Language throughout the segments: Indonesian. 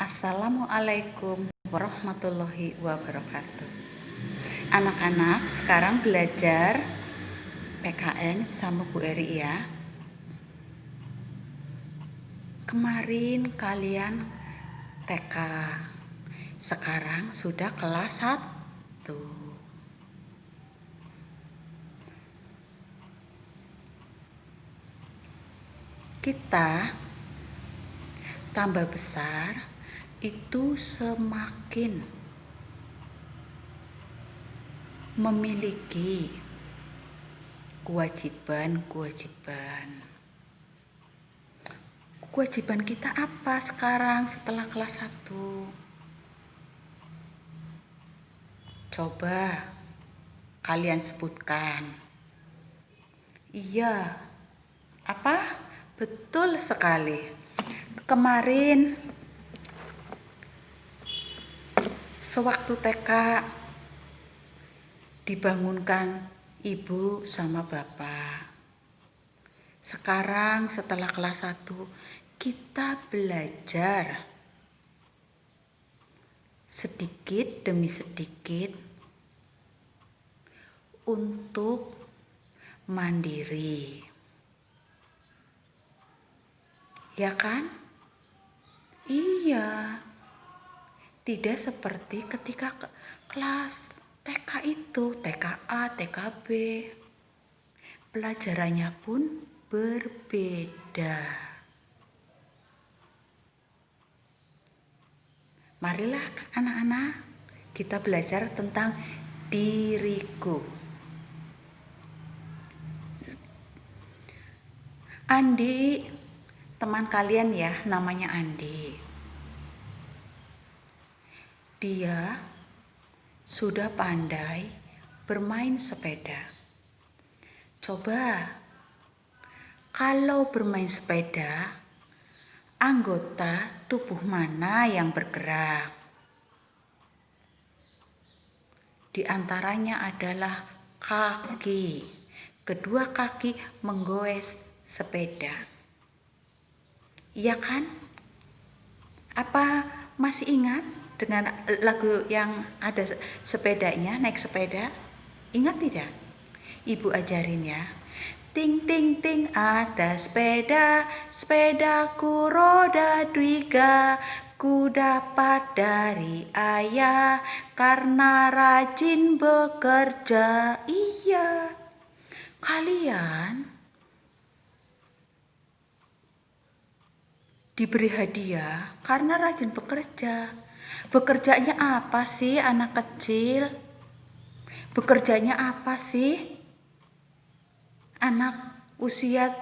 Assalamualaikum warahmatullahi wabarakatuh. Anak-anak sekarang belajar PKN sama Bu Eri ya. Kemarin kalian TK, sekarang sudah kelas 1. Kita tambah besar itu semakin memiliki kewajiban. Kewajiban kita apa sekarang setelah kelas 1? Coba kalian sebutkan. Iya, apa? Betul sekali. Kemarin sewaktu TK dibangunkan ibu sama bapak. Sekarang setelah kelas 1 kita belajar sedikit demi sedikit untuk mandiri. Ya kan? Iya. Tidak seperti ketika kelas TK itu, TKA, TKB. Pelajarannya pun berbeda. Marilah anak-anak, kita belajar tentang diriku. Andi, teman kalian ya, namanya Andi. Dia sudah pandai bermain sepeda. Coba, kalau bermain sepeda, anggota tubuh mana yang bergerak? Di antaranya adalah kaki. Kedua kaki menggoes sepeda. Iya kan? Apa masih ingat dengan lagu yang ada sepedanya, naik sepeda? Ingat tidak? Ibu ajarin ya. Ting ting ting ada sepeda, sepedaku roda 3. Ku dapat dari ayah karena rajin bekerja. Iya. Kalian diberi hadiah karena rajin bekerja. Bekerjanya apa sih anak kecil? Bekerjanya apa sih? Anak usia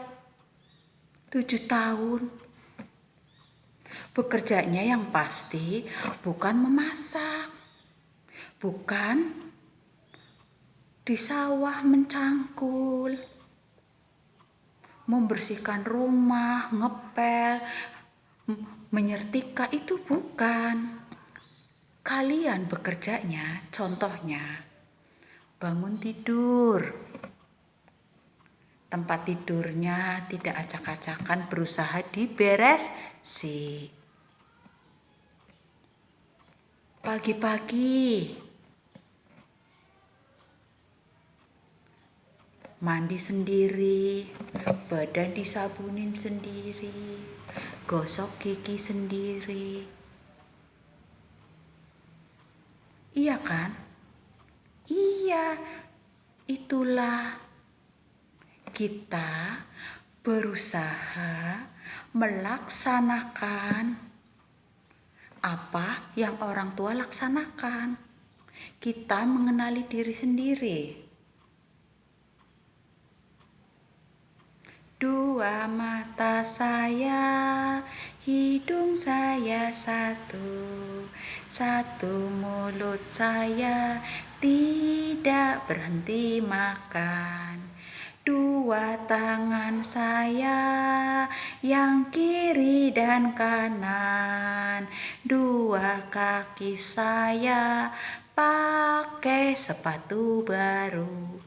7 tahun. Bekerjanya yang pasti bukan memasak, bukan di sawah mencangkul, membersihkan rumah, ngepel, menyetrika, itu bukan. Kalian bekerjanya contohnya bangun tidur. Tempat tidurnya tidak acak-acakan, berusaha diberesi. Pagi-pagi mandi sendiri, badan disabunin sendiri, gosok gigi sendiri. Iya kan? Iya, itulah kita berusaha melaksanakan apa yang orang tua laksanakan. Kita mengenali diri sendiri. Dua mata saya, hidung saya satu mulut saya, tidak berhenti makan. Dua tangan saya, yang kiri dan kanan. Dua kaki saya, pakai sepatu baru.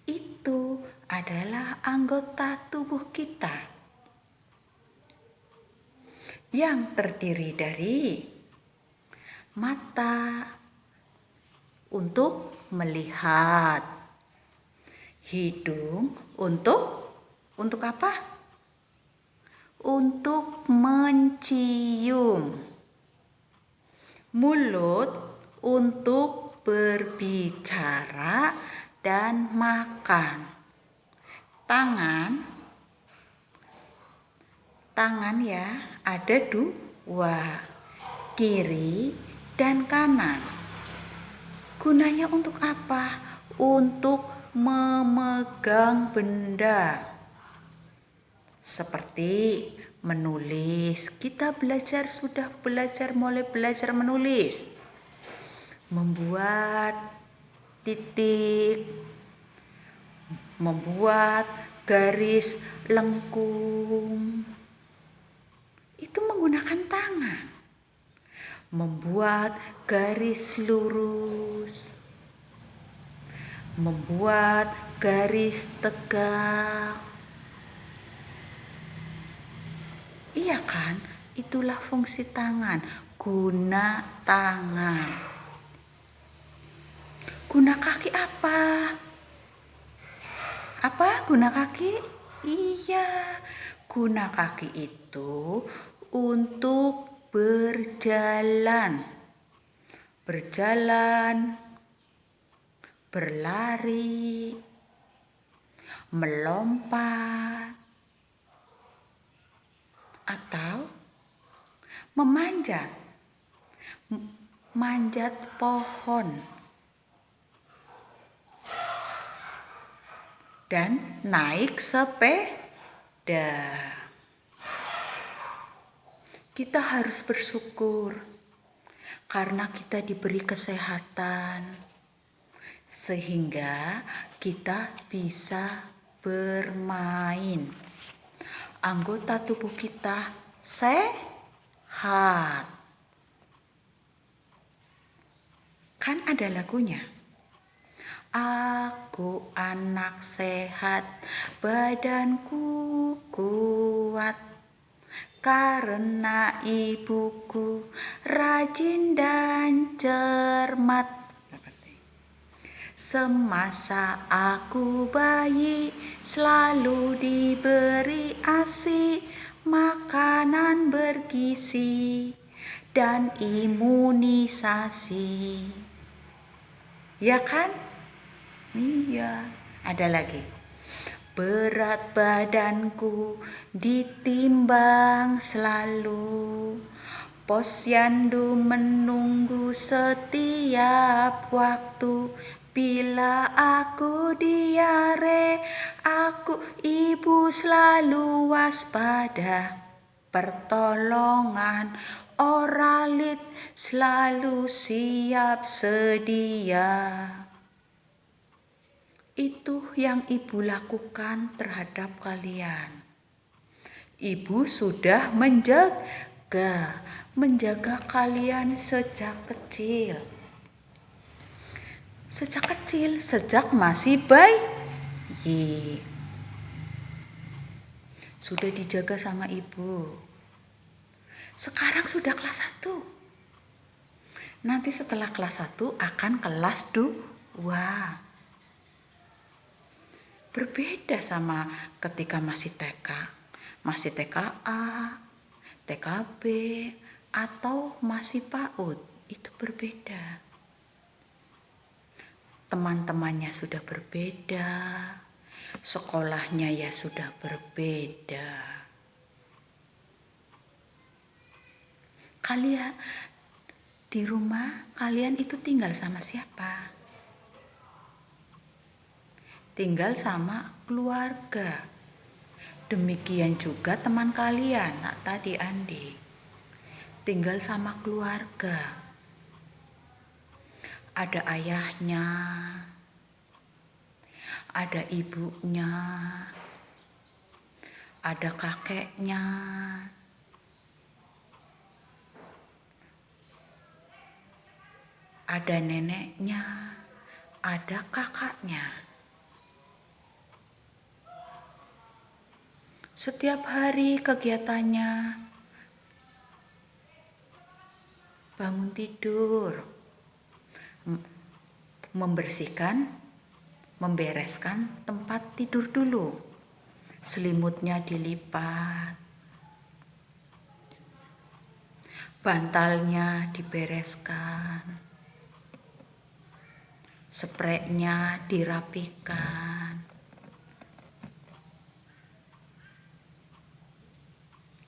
Itu adalah anggota tubuh kita yang terdiri dari Mata untuk melihat. Hidung untuk apa? Untuk mencium. Mulut untuk berbicara dan makan. Tangan ya, ada dua, kiri dan kanan. Gunanya untuk apa? Untuk memegang benda. Seperti menulis, kita mulai belajar menulis. Membuat titik, membuat garis lengkung. Itu menggunakan tangan. Membuat garis lurus. Membuat garis tegak. Iya kan? Itulah fungsi tangan. Guna tangan. Guna kaki apa? Apa guna kaki? Iya, guna kaki itu untuk berjalan. Berlari, melompat, atau memanjat. Manjat pohon. Dan naik sepeda. Kita harus bersyukur karena kita diberi kesehatan, sehingga kita bisa bermain. Anggota tubuh kita sehat. Kan ada lagunya. Aku anak sehat, badanku kuat, karena ibuku rajin dan cermat. Semasa aku bayi, selalu diberi ASI, makanan bergizi, dan imunisasi. Ya kan? Iya. Ada lagi. Berat badanku ditimbang selalu, posyandu menunggu setiap waktu. Bila aku diare, ibu selalu waspada. Pertolongan oralit selalu siap sedia. Itu yang ibu lakukan terhadap kalian. Ibu sudah menjaga kalian sejak kecil. Sejak masih bayi. Sudah dijaga sama ibu. Sekarang sudah kelas 1. Nanti setelah kelas 1 akan kelas 2. Berbeda sama ketika masih TK. Masih TKA, TKB, atau masih PAUD. Itu berbeda. Teman-temannya sudah berbeda. Sekolahnya ya sudah berbeda. Kalian di rumah, kalian itu tinggal sama siapa? Tinggal sama keluarga. Demikian juga teman kalian, tadi Andi. Tinggal sama keluarga. Ada ayahnya, ada ibunya, ada kakeknya, ada neneknya, ada kakaknya. Setiap hari kegiatannya bangun tidur, membersihkan, membereskan tempat tidur dulu. Selimutnya dilipat, bantalnya dibereskan, spraynya dirapikan.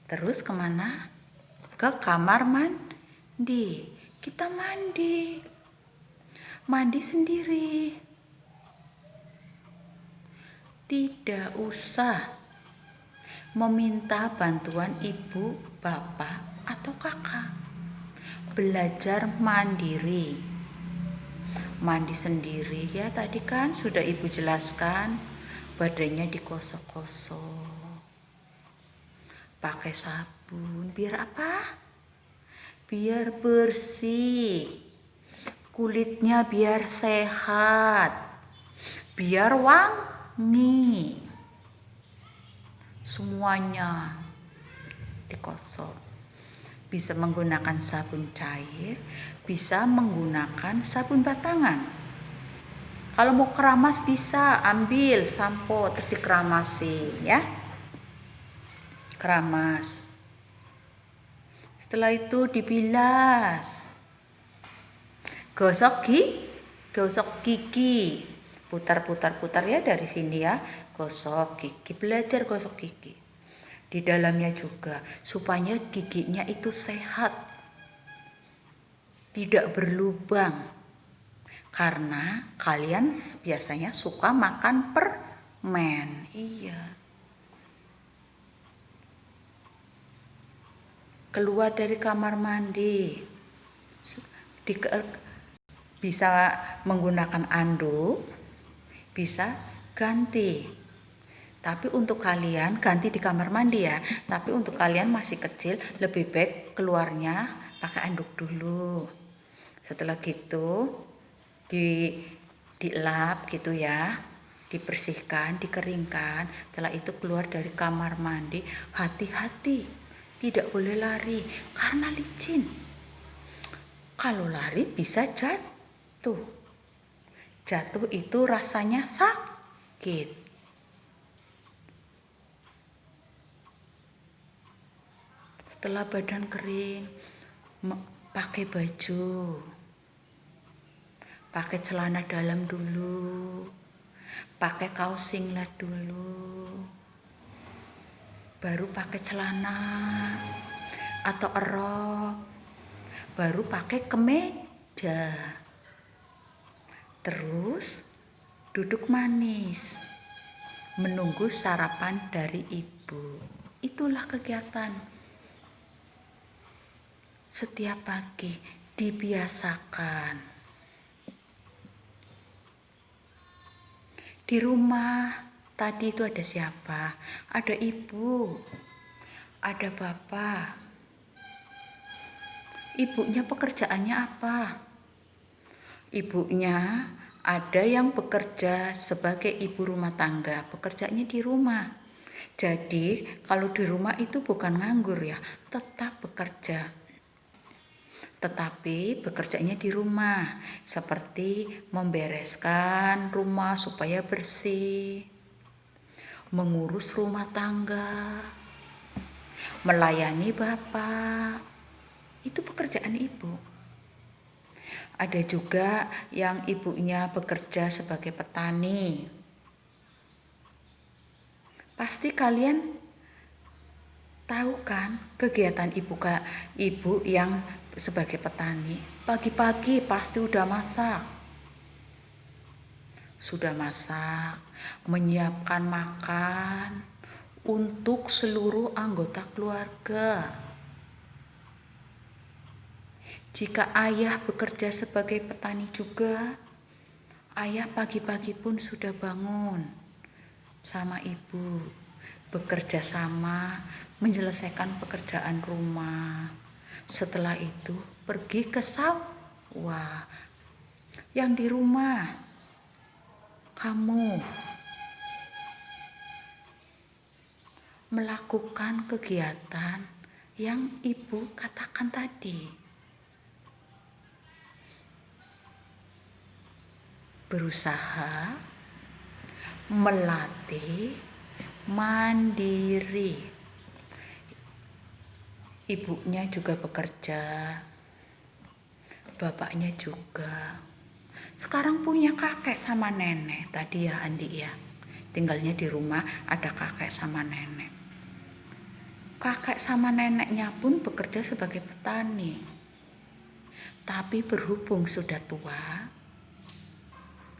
Terus kemana? Ke kamar mandi. Kita mandi. Mandi sendiri. Tidak usah meminta bantuan ibu, bapak, atau kakak. Belajar mandiri. Mandi sendiri ya, tadi kan sudah ibu jelaskan. Badannya digosok-gosok. Pakai sabun. Biar apa? Biar bersih. Kulitnya biar sehat. Biar wangi. Semuanya digosok. Bisa menggunakan sabun cair, bisa menggunakan sabun batangan. Kalau mau keramas bisa ambil sampo terus dikeramasin ya. Keramas. Setelah itu dibilas. Gosok gigi. Putar ya dari sini ya. Gosok gigi, belajar gosok gigi. Di dalamnya juga supaya giginya itu sehat. Tidak berlubang. Karena kalian biasanya suka makan permen. Iya. Keluar dari kamar mandi. Bisa menggunakan anduk, bisa ganti. Tapi untuk kalian ganti di kamar mandi ya. Tapi untuk kalian masih kecil, lebih baik keluarnya pakai anduk dulu. Setelah gitu dilap gitu ya, dibersihkan, dikeringkan. Setelah itu keluar dari kamar mandi, hati-hati. Tidak boleh lari karena licin. Kalau lari bisa jatuh. Jatuh itu rasanya sakit. Setelah badan kering, pakai baju. Pakai celana dalam dulu. Pakai kaos singlet dulu. Baru pakai celana atau rok. Baru pakai kemeja. Terus duduk manis. Menunggu sarapan dari ibu. Itulah kegiatan. Setiap pagi dibiasakan. Di rumah tadi itu ada siapa? Ada ibu, ada bapak. Ibunya pekerjaannya apa? Ibunya ada yang bekerja sebagai ibu rumah tangga, pekerjaannya di rumah. Jadi kalau di rumah itu bukan nganggur ya, tetap bekerja. Tetapi bekerjanya di rumah, seperti membereskan rumah supaya bersih, mengurus rumah tangga, melayani bapak. Itu pekerjaan ibu. Ada juga yang ibunya bekerja sebagai petani. Pasti kalian tahu kan kegiatan ibu yang sebagai petani. Pagi-pagi pasti udah masak. Sudah masak, menyiapkan makan untuk seluruh anggota keluarga. Jika ayah bekerja sebagai petani juga, ayah pagi-pagi pun sudah bangun sama ibu, bekerja sama menyelesaikan pekerjaan rumah. Setelah itu pergi ke sawah. Yang di rumah kamu melakukan kegiatan yang ibu katakan tadi. berusaha melatih mandiri. Ibunya juga bekerja, bapaknya juga. Sekarang punya kakek sama nenek. Tadi ya Andi ya, tinggalnya di rumah ada kakek sama nenek. Kakek sama neneknya pun bekerja sebagai petani. Tapi berhubung sudah tua,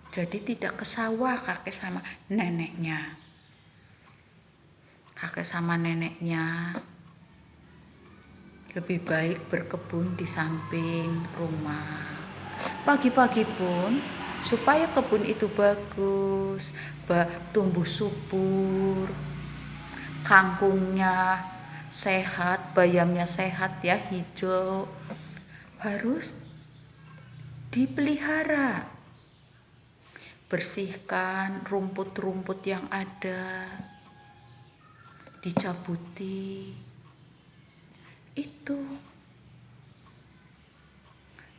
jadi tidak ke sawah kakek sama neneknya. Kakek sama neneknya lebih baik berkebun di samping rumah. Pagi-pagi pun supaya kebun itu bagus, tumbuh subur, kangkungnya sehat, bayamnya sehat ya, hijau, harus dipelihara. Bersihkan rumput-rumput yang ada, dicabuti. Itu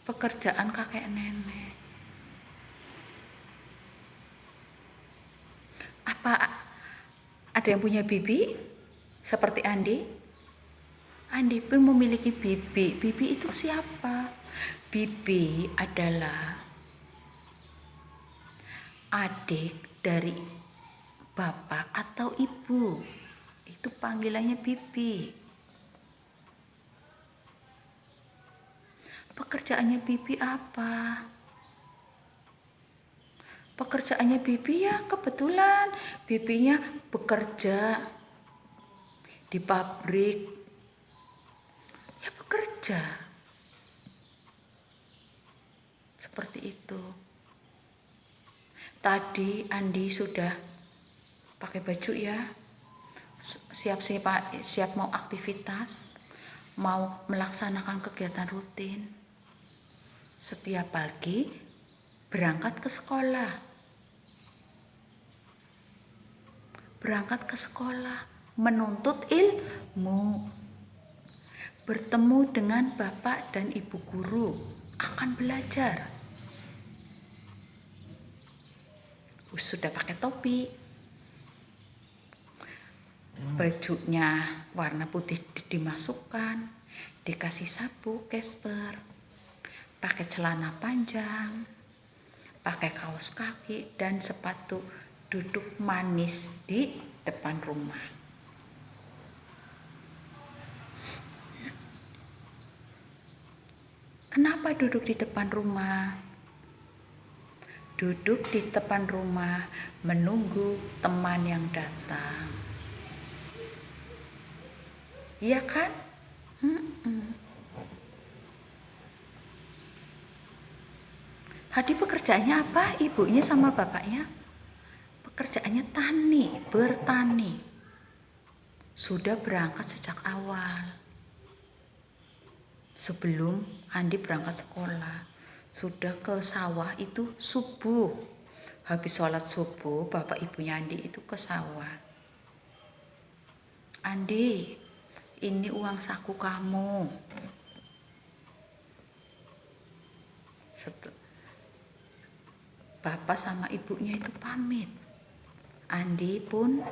pekerjaan kakek nenek. Apa ada yang punya bibi seperti Andi? Andi pun memiliki bibi. Bibi itu siapa? Bibi adalah adik dari bapak atau ibu. Itu panggilannya bibi. Pekerjaannya bibi apa? Pekerjaannya bibi ya kebetulan bibinya bekerja di pabrik. Ya bekerja. Seperti itu. Tadi Andi sudah pakai baju ya. Siap mau aktivitas, mau melaksanakan kegiatan rutin. Setiap pagi berangkat ke sekolah. Berangkat ke sekolah, menuntut ilmu. Bertemu dengan bapak dan ibu guru, akan belajar. Sudah pakai topi. Bajunya warna putih dimasukkan, dikasih sapu Casper. Pakai celana panjang, pakai kaos kaki dan sepatu, duduk manis di depan rumah. Kenapa duduk di depan rumah? Duduk di depan rumah menunggu teman yang datang. Iya kan? Tadi pekerjaannya apa ibunya sama bapaknya? Pekerjaannya bertani. Sudah berangkat sejak awal. Sebelum Andi berangkat sekolah, sudah ke sawah itu subuh. Habis sholat subuh, bapak ibunya Andi itu ke sawah. Andi, ini uang saku kamu. Bapak sama ibunya itu pamit. Andi pun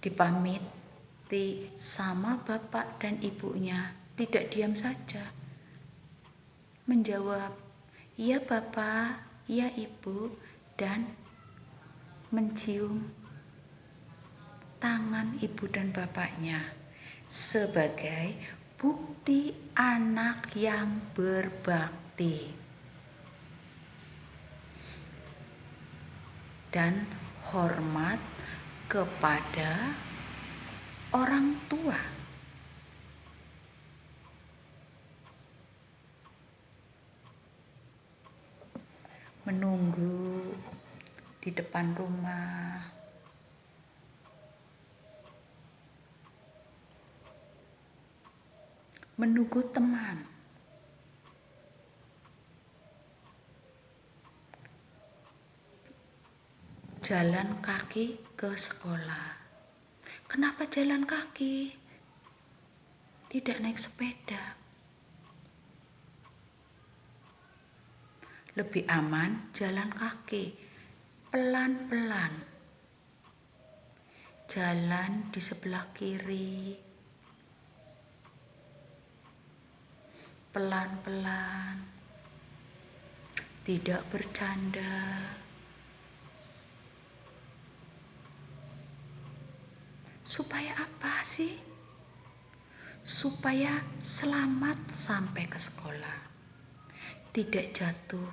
dipamiti sama bapak dan ibunya. Tidak diam saja. Menjawab, "Iya bapak, iya ibu," dan mencium tangan ibu dan bapaknya sebagai bukti anak yang berbakti dan hormat kepada orang tua. Menunggu di depan rumah. Menunggu teman. Jalan kaki ke sekolah. Kenapa jalan kaki? Tidak naik sepeda. lebih aman jalan kaki. Pelan-pelan. Jalan di sebelah kiri. Pelan-pelan. Tidak bercanda. Supaya apa sih? Supaya selamat sampai ke sekolah. Tidak jatuh.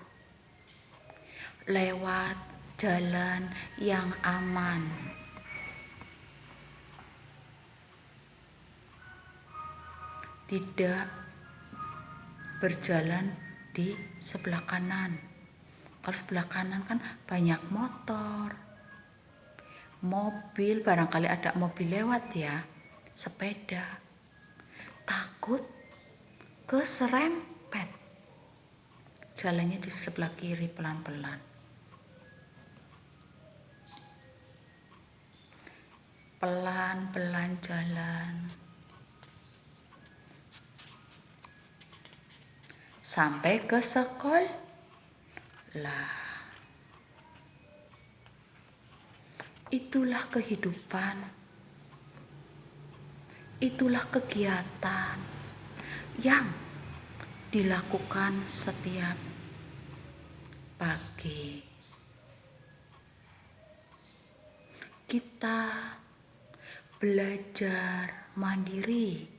Lewat jalan yang aman. Tidak berjalan di sebelah kanan. Kalau sebelah kanan kan banyak motor, mobil, barangkali ada mobil lewat ya, sepeda. Takut keserempet. Jalannya di sebelah kiri pelan-pelan. Pelan-pelan jalan. Sampai ke sekolah. Itulah kehidupan. Itulah kegiatan yang dilakukan setiap pagi. Kita belajar mandiri.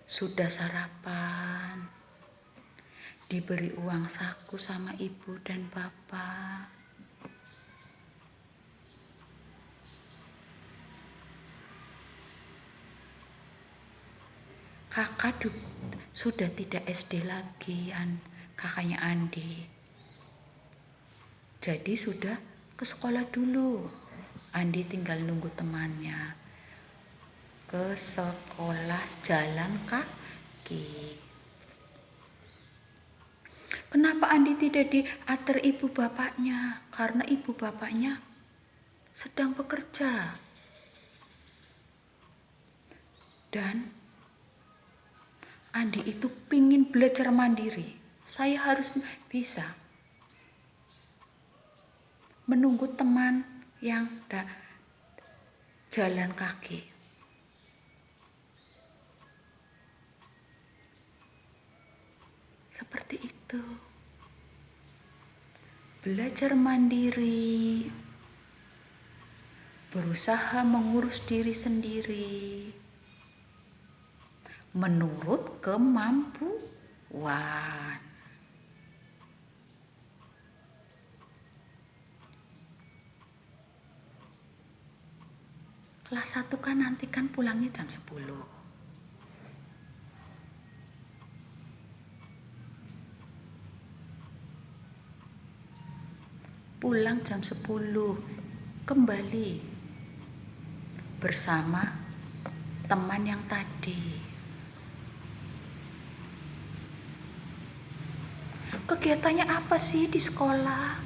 Sudah sarapan, diberi uang saku sama ibu dan bapak. Kakak sudah tidak SD lagi, kakaknya Andi. Jadi sudah ke sekolah dulu. Andi tinggal nunggu temannya ke sekolah jalan kaki. Kenapa Andi tidak diantar ibu bapaknya? Karena ibu bapaknya sedang bekerja. Dan Andi itu pingin belajar mandiri. Saya harus bisa menunggu teman yang jalan kaki. Seperti itu. Belajar mandiri. Berusaha mengurus diri sendiri. Menurut kemampuan. Kelas 1 kan nanti kan pulangnya jam 10. Pulang jam 10, kembali bersama teman yang tadi. Kegiatannya apa sih di sekolah?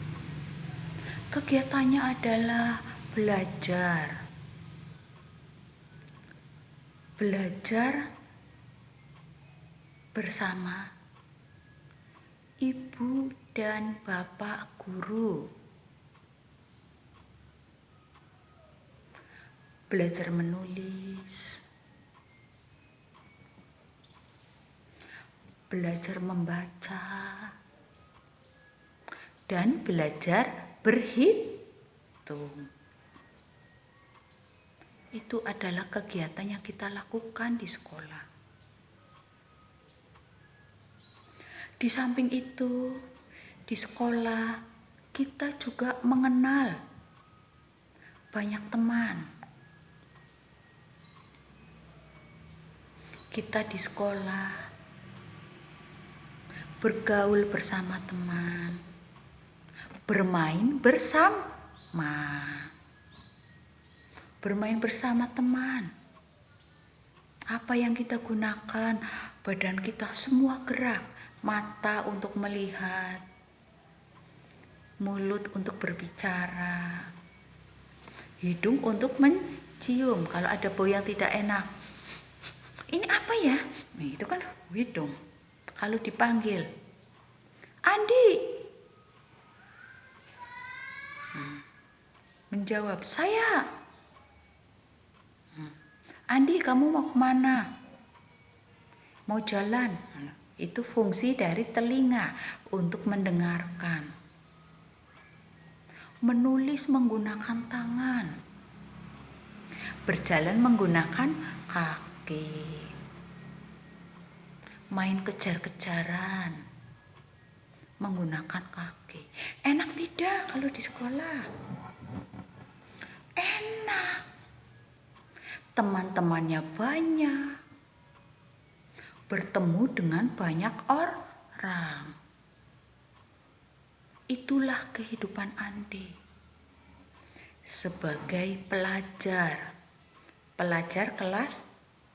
Kegiatannya adalah belajar. Belajar bersama ibu dan bapak guru. Belajar menulis. Belajar membaca. Dan belajar berhitung. Itu adalah kegiatan yang kita lakukan di sekolah. Di samping itu, di sekolah kita juga mengenal banyak teman. Kita di sekolah bergaul bersama teman. Bermain bersama. Bermain bersama teman. Apa yang kita gunakan? Badan kita semua gerak. Mata untuk melihat. Mulut untuk berbicara. Hidung untuk mencium. Kalau ada bau yang tidak enak. Ini apa ya? Nah, itu kan hidung. Kalau dipanggil. Andi menjawab, saya. Andi, kamu mau kemana? Mau jalan. Itu fungsi dari telinga untuk mendengarkan. Menulis menggunakan tangan. Berjalan menggunakan kaki. Main kejar-kejaran menggunakan kaki. Enak tidak kalau di sekolah? Enak. Teman-temannya banyak. Bertemu dengan banyak orang. Itulah kehidupan Andi sebagai pelajar. Pelajar kelas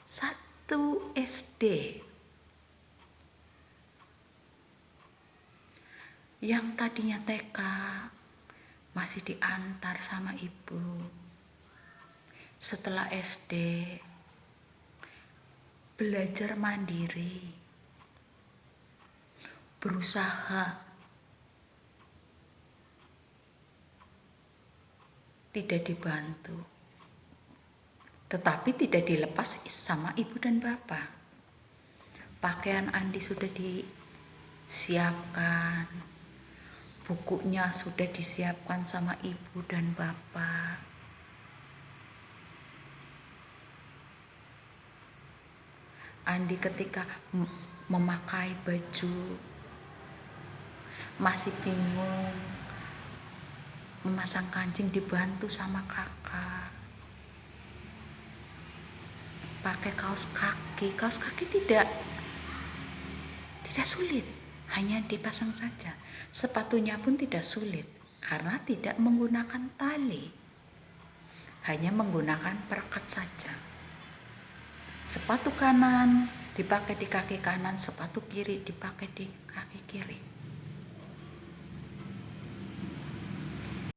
1 SD. Yang tadinya TK masih diantar sama ibu. Setelah SD belajar mandiri, berusaha, tidak dibantu, tetapi tidak dilepas sama ibu dan bapak. Pakaian Andi sudah disiapkan, bukunya sudah disiapkan sama ibu dan bapak. Andi ketika memakai baju masih bingung, memasang kancing dibantu sama kakak. Pakai kaos kaki tidak sulit, hanya dipasang saja. Sepatunya pun tidak sulit karena tidak menggunakan tali, hanya menggunakan perekat saja. Sepatu kanan dipakai di kaki kanan, sepatu kiri dipakai di kaki kiri.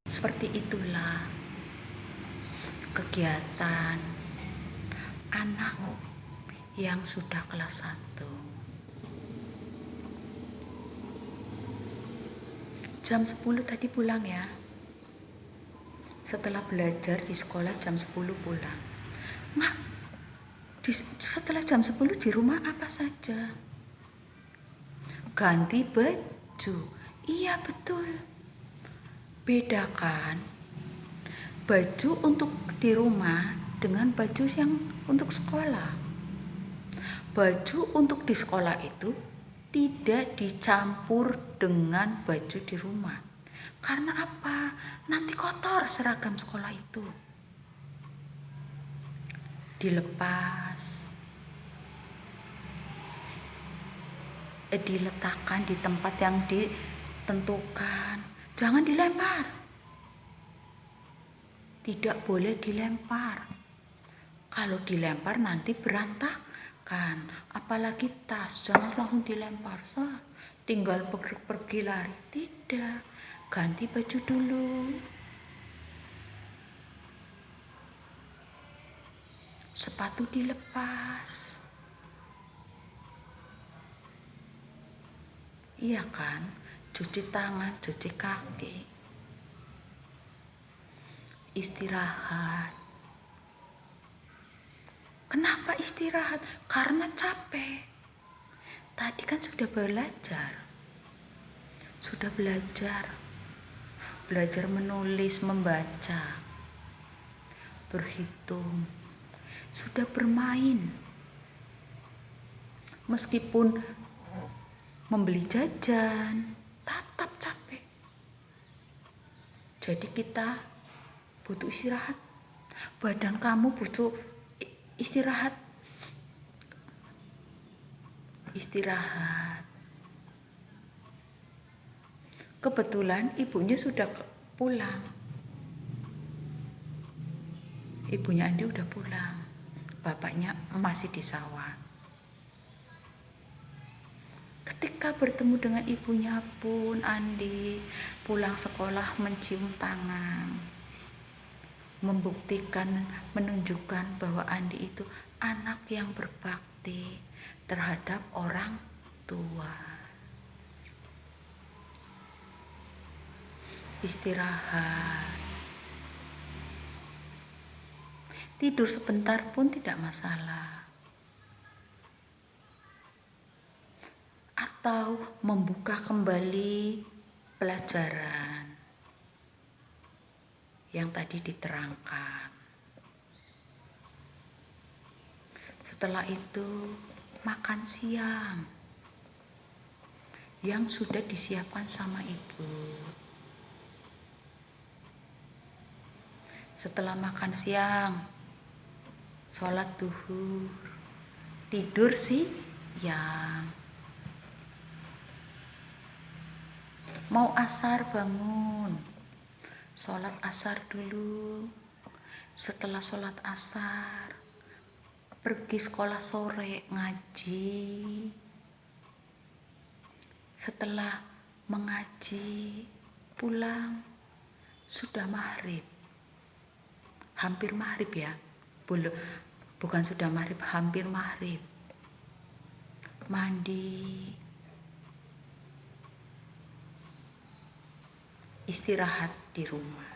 Seperti itulah kegiatan anak yang sudah kelas 1. Jam 10 tadi pulang ya. Setelah belajar di sekolah jam 10 pulang. Setelah jam 10 di rumah apa saja? Ganti baju. Iya betul. Bedakan baju untuk di rumah dengan baju yang untuk sekolah. Baju untuk di sekolah itu tidak dicampur dengan baju di rumah. Karena apa? Nanti kotor seragam sekolah itu. Dilepas, diletakkan di tempat yang ditentukan. Jangan dilempar. Tidak boleh dilempar. Kalau dilempar nanti berantakan. Apalagi tas, jangan langsung dilempar. Tinggal pergi lari. Tidak, ganti baju dulu. Sepatu dilepas. Iya kan? Cuci tangan, cuci kaki. Istirahat. Kenapa istirahat? Karena capek. Tadi kan sudah belajar. Belajar menulis, membaca, berhitung. Sudah bermain. Meskipun membeli jajan, tetap capek. Jadi kita butuh istirahat. Badan kamu butuh istirahat. Kebetulan ibunya sudah pulang. Ibunya Andi udah pulang. Bapaknya masih di sawah. Ketika bertemu dengan ibunya pun Andi pulang sekolah mencium tangan. Membuktikan, menunjukkan bahwa Andi itu anak yang berbakti terhadap orang tua. istirahat. Tidur sebentar pun tidak masalah. Atau membuka kembali pelajaran yang tadi diterangkan. Setelah itu makan siang yang sudah disiapkan sama ibu. Setelah makan siang, sholat duhur, tidur siang. Mau asar bangun, sholat asar dulu. Setelah sholat asar, pergi sekolah sore ngaji. Setelah mengaji, pulang, sudah maghrib. Hampir maghrib ya, bukan sudah maghrib, hampir maghrib. Mandi, istirahat di rumah.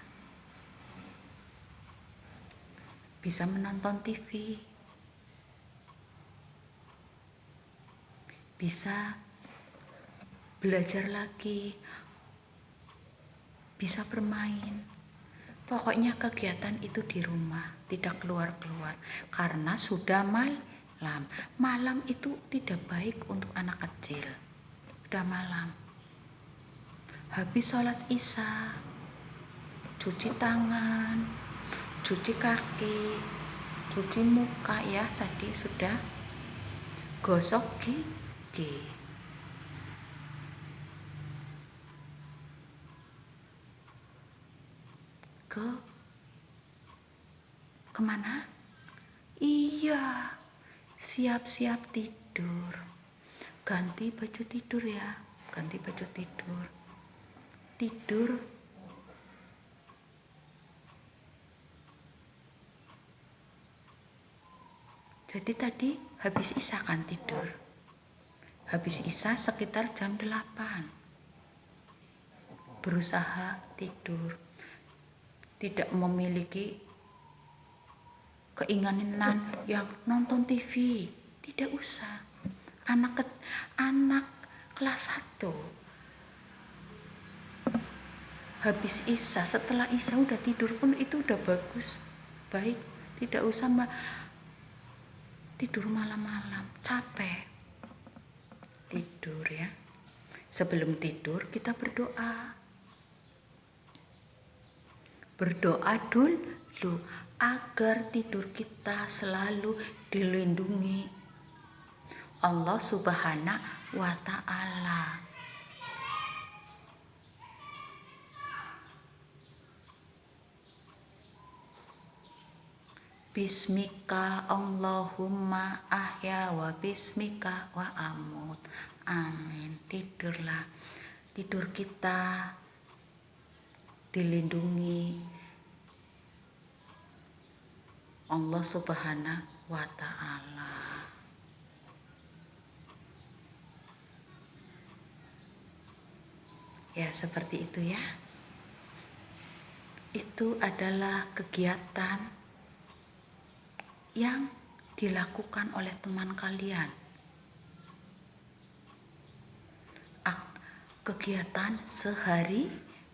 Bisa menonton TV, bisa belajar lagi, bisa bermain. Pokoknya kegiatan itu di rumah, tidak keluar-keluar karena sudah malam. Malam itu tidak baik untuk anak kecil. Sudah malam. Habis sholat isya, cuci tangan, cuci kaki, cuci muka ya, tadi sudah gosok gigi. Kemana? Iya, siap-siap tidur. Ganti baju tidur ya, ganti baju tidur. Tidur. Jadi tadi habis isya kan tidur. Habis isya sekitar jam 8. Berusaha tidur. Tidak memiliki keinginan yang nonton TV, tidak usah. Anak kelas 1 habis isya, setelah isya udah tidur pun itu udah bagus, baik. Tidak usah tidur malam-malam, capek. Tidur ya. Sebelum tidur kita berdoa. Berdoa dulu agar tidur kita selalu dilindungi Allah Subhanahu wa Ta'ala. Bismika Allahumma ahya wa bismika wa amut. Amin. Tidurlah. Tidur kita dilindungi Allah Subhanahu wa Ta'ala. Ya, seperti itu ya. Itu adalah kegiatan yang dilakukan oleh teman kalian. Kegiatan sehari-hari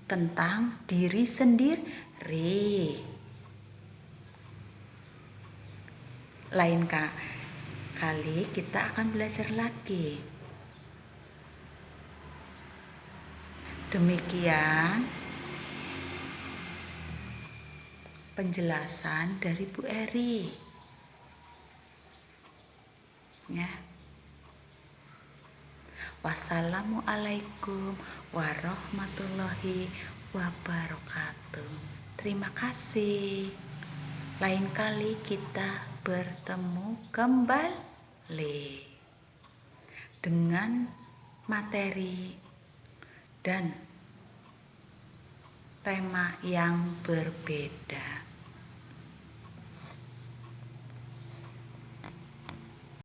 tentang diri sendiri. Lain kali kita akan belajar lagi. Demikian penjelasan dari Bu Eri. Ya. Wassalamualaikum warahmatullahi wabarakatuh. Terima kasih. Lain kali kita bertemu kembali dengan materi dan tema yang berbeda.